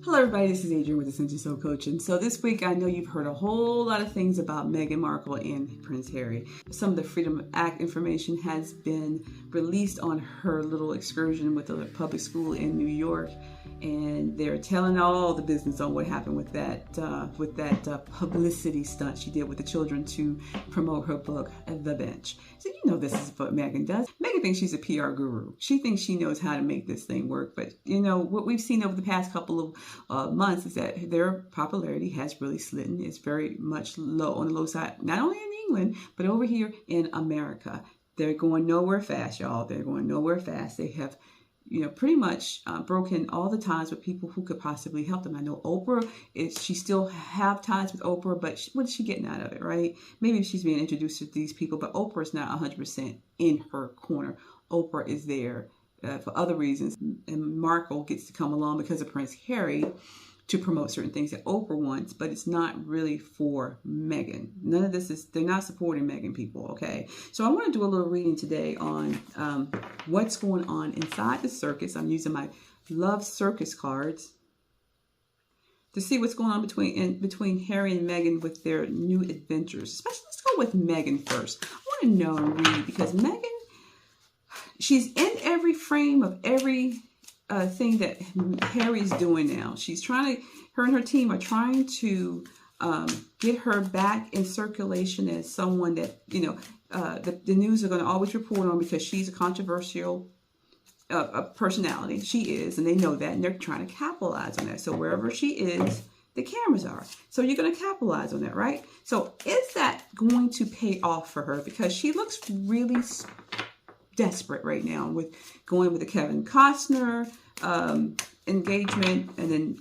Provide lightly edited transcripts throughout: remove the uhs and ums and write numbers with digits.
Hello everybody, this is Adrian with Ascension Soul Coach. And so this week I know you've heard a whole lot of things about Meghan Markle and Prince Harry. Some of the Freedom Act information has been released on her little excursion with the public school in New York. And they're telling all the business on what happened with that publicity stunt she did with the children to promote her book, The Bench. So you know this is what Meghan does. Meghan thinks she's a PR guru. She thinks she knows how to make this thing work. But you know, what we've seen over the past couple of months is that their popularity has really slidden. It's very much low on the low side, not only in England, but over here in America. They're going nowhere fast, y'all. They're going nowhere fast. They have pretty much broken all the ties with people who could possibly help them. I know Oprah, she still have ties with Oprah, but what is she getting out of it, right? Maybe she's being introduced to these people, but Oprah is not 100% in her corner. Oprah is there for other reasons, and Markle gets to come along because of Prince Harry to promote certain things that Oprah wants, but it's not really for Meghan. None of this they're not supporting Meghan, people, okay? So I want to do a little reading today on what's going on inside the circus. I'm using my Love Circus cards to see what's going on between Harry and Meghan with their new adventures. Especially, let's go with Meghan first. I want to know and read because Meghan, she's in every frame of every thing that Harry's doing now. Her and her team are trying to get her back in circulation as someone that, the news are going to always report on because she's a controversial personality. She is, and they know that, and they're trying to capitalize on that. So wherever she is, the cameras are. So you're going to capitalize on that, right? So is that going to pay off for her? Because she looks really desperate right now with going with the Kevin Costner engagement, and then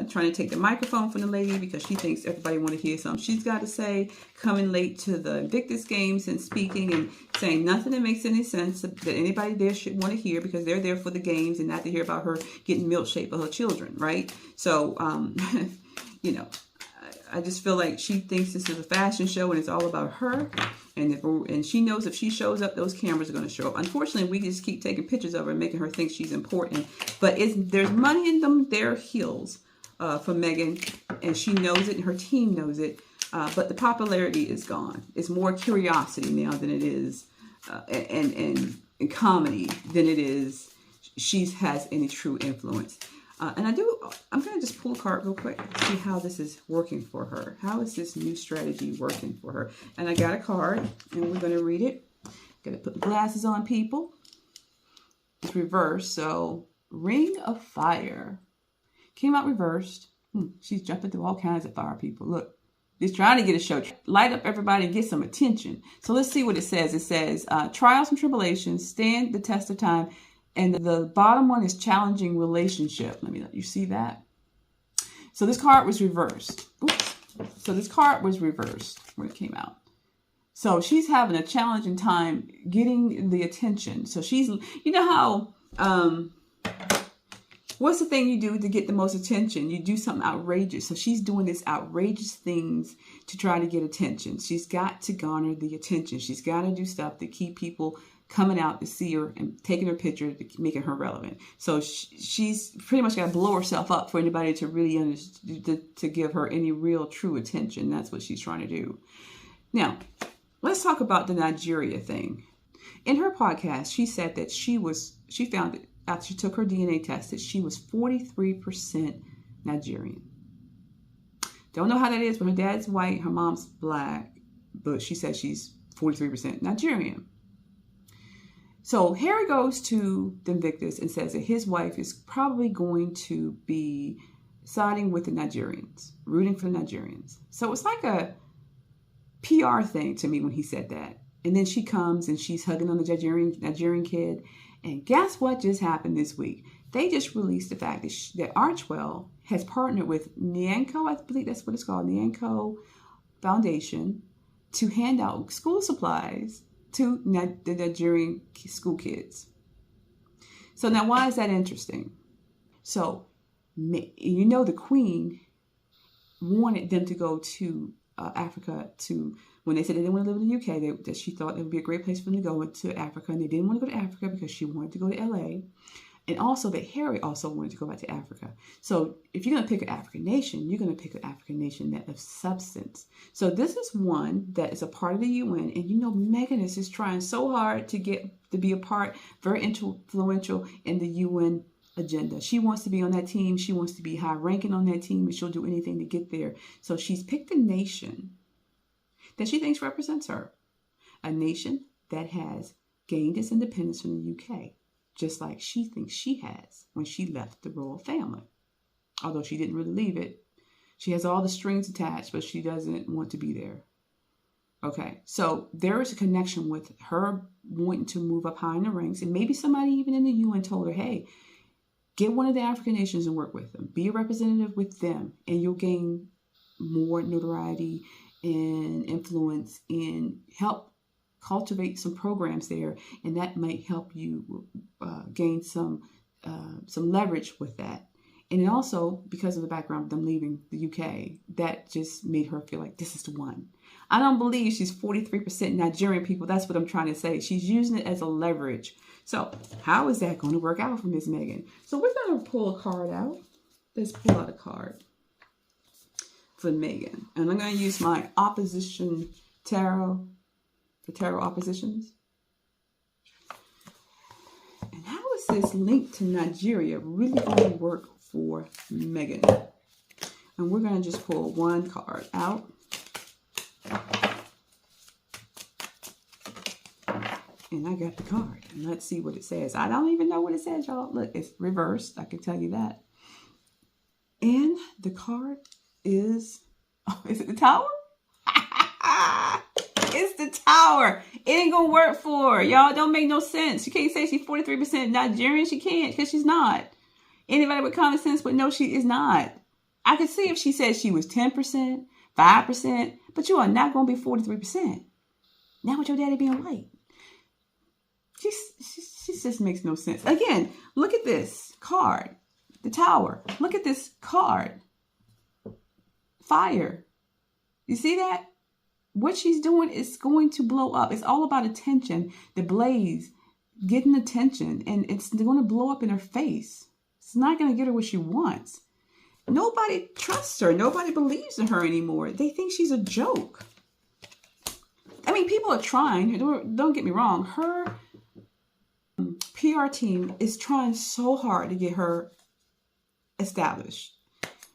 trying to take the microphone from the lady because she thinks everybody want to hear something she's got to say, coming late to the Invictus Games and speaking and saying nothing that makes any sense that anybody there should want to hear because they're there for the games and not to hear about her getting milkshake for her children, right? So I just feel like she thinks this is a fashion show and it's all about her. And she knows if she shows up, those cameras are going to show up. Unfortunately, we just keep taking pictures of her and making her think she's important. But there's money in their heels for Meghan, and she knows it, and her team knows it. But the popularity is gone. It's more curiosity now than it is, and comedy than it is she has any true influence. I'm going to just pull a card real quick to see how this is working for her. How is this new strategy working for her? And I got a card, and we're going to read it. Got to put the glasses on, people. It's reversed, so Ring of Fire. Came out reversed. She's jumping through all kinds of fire, people. Look, just trying to get a show. Light up everybody and get some attention. So let's see what it says. It says, trials and tribulations stand the test of time. And the bottom one is challenging relationship. Let me let you see that. So this card was reversed. Oops. So this card was reversed when it came out. So she's having a challenging time getting the attention. So she's, how, what's the thing you do to get the most attention? You do something outrageous. So she's doing this outrageous things to try to get attention. She's got to garner the attention. She's got to do stuff to keep people coming out to see her and taking her picture, making her relevant. So she's pretty much got to blow herself up for anybody to really to give her any real true attention. That's what she's trying to do. Now, let's talk about the Nigeria thing. In her podcast, she said that she found it after she took her DNA test that she was 43% Nigerian. Don't know how that is, but her dad's white, her mom's black, but she says she's 43% Nigerian. So Harry goes to the Invictus and says that his wife is probably going to be siding with the Nigerians, rooting for the Nigerians. So it's like a PR thing to me when he said that. And then she comes and she's hugging on the Nigerian kid. And guess what just happened this week? They just released the fact that Archwell has partnered with Nyanko, I believe that's what it's called, Nyanko Foundation, to hand out school supplies to the Nigerian school kids. So now why is that interesting? So, the Queen wanted them to go to Africa when they said they didn't want to live in the UK, that she thought it would be a great place for them to go to Africa. And they didn't want to go to Africa because she wanted to go to LA. And also that Harry also wanted to go back to Africa. So if you're going to pick an African nation, you're going to pick an African nation that of substance. So this is one that is a part of the UN. And you know, Meghan is just trying so hard to get to be a part, very influential in the UN agenda. She wants to be on that team. She wants to be high ranking on that team, and she'll do anything to get there. So she's picked a nation that she thinks represents her. A nation that has gained its independence from the UK, just like she thinks she has when she left the royal family. Although she didn't really leave it. She has all the strings attached, but she doesn't want to be there. Okay, so there is a connection with her wanting to move up high in the ranks, and maybe somebody even in the UN told her, hey, get one of the African nations and work with them. Be a representative with them, and you'll gain more notoriety and influence and help cultivate some programs there, and that might help you gain some leverage with that. And also, because of the background of them leaving the UK, that just made her feel like this is the one. I don't believe she's 43% Nigerian people. That's what I'm trying to say. She's using it as a leverage. So how is that going to work out for Miss Meghan? So we're going to pull a card out. Let's pull out a card for Meghan. And I'm going to use my opposition tarot, the tarot oppositions. And how is this link to Nigeria really going to work for Meghan? And we're going to just pull one card out. And I got the card. And let's see what it says. I don't even know what it says, y'all. Look, it's reversed. I can tell you that. And the card is it the Tower? It's the Tower. It ain't going to work for her. Y'all, don't make no sense. You can't say she's 43% Nigerian. She can't, because she's not. Anybody with common sense would know she is not. I could see if she said she was 10%, 5%, but you are not going to be 43%. Now with your daddy being white. She just makes no sense. Again, look at this card. The Tower. Look at this card. Fire. You see that? What she's doing is going to blow up. It's all about attention. The blaze. Getting attention. And it's going to blow up in her face. It's not going to get her what she wants. Nobody trusts her. Nobody believes in her anymore. They think she's a joke. I mean, people are trying. Don't get me wrong. Her PR team is trying so hard to get her established.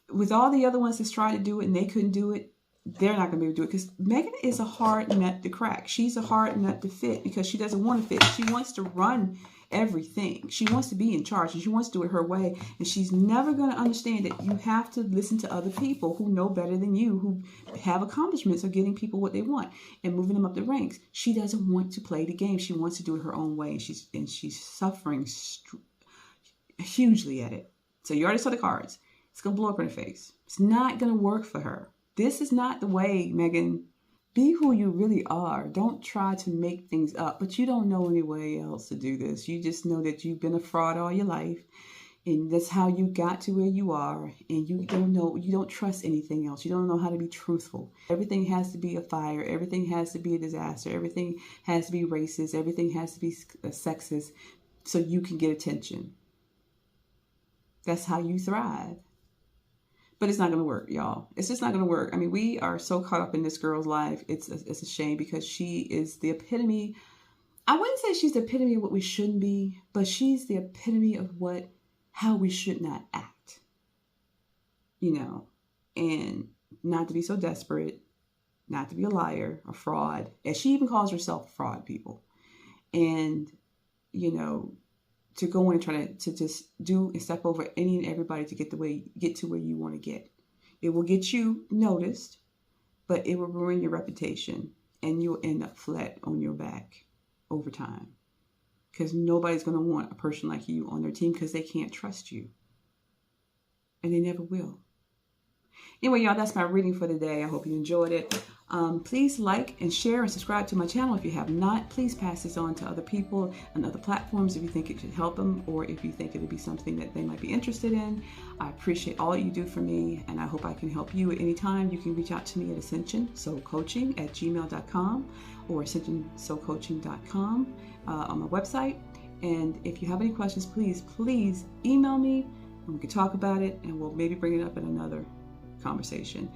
With all the other ones that's tried to do it and they couldn't do it, they're not going to be able to do it, because Meghan is a hard nut to crack. She's a hard nut to fit because she doesn't want to fit. She wants to run everything. She wants to be in charge, and she wants to do it her way. And she's never going to understand that you have to listen to other people who know better than you, who have accomplishments of getting people what they want and moving them up the ranks. She doesn't want to play the game. She wants to do it her own way, and she's suffering hugely at it. So you already saw the cards. It's going to blow up in her face. It's not going to work for her. This is not the way, Meghan. Be who you really are. Don't try to make things up, but you don't know any way else to do this. You just know that you've been a fraud all your life, and that's how you got to where you are, and you don't trust anything else. You don't know how to be truthful. Everything has to be a fire. Everything has to be a disaster. Everything has to be racist. Everything has to be sexist so you can get attention. That's how you thrive. But it's not going to work, y'all. It's just not going to work. I mean, we are so caught up in this girl's life. It's a shame, because she is the epitome. I wouldn't say she's the epitome of what we shouldn't be, but she's the epitome of how we should not act. You know, and not to be so desperate, not to be a liar, a fraud. And she even calls herself fraud, people. And, you know, to go in and try to just do and step over any and everybody to get to where you want to get. It will get you noticed, but it will ruin your reputation, and you'll end up flat on your back over time, because nobody's going to want a person like you on their team, because they can't trust you, and they never will. Anyway, y'all, that's my reading for the day. I hope you enjoyed it. Please like and share and subscribe to my channel if you have not. Please pass this on to other people and other platforms if you think it should help them, or if you think it'll be something that they might be interested in. I appreciate all you do for me, and I hope I can help you at any time. You can reach out to me at ascensionsoulcoaching@gmail.com or ascensionsoulcoaching.com on my website. And if you have any questions, please email me and we can talk about it, and we'll maybe bring it up in another conversation.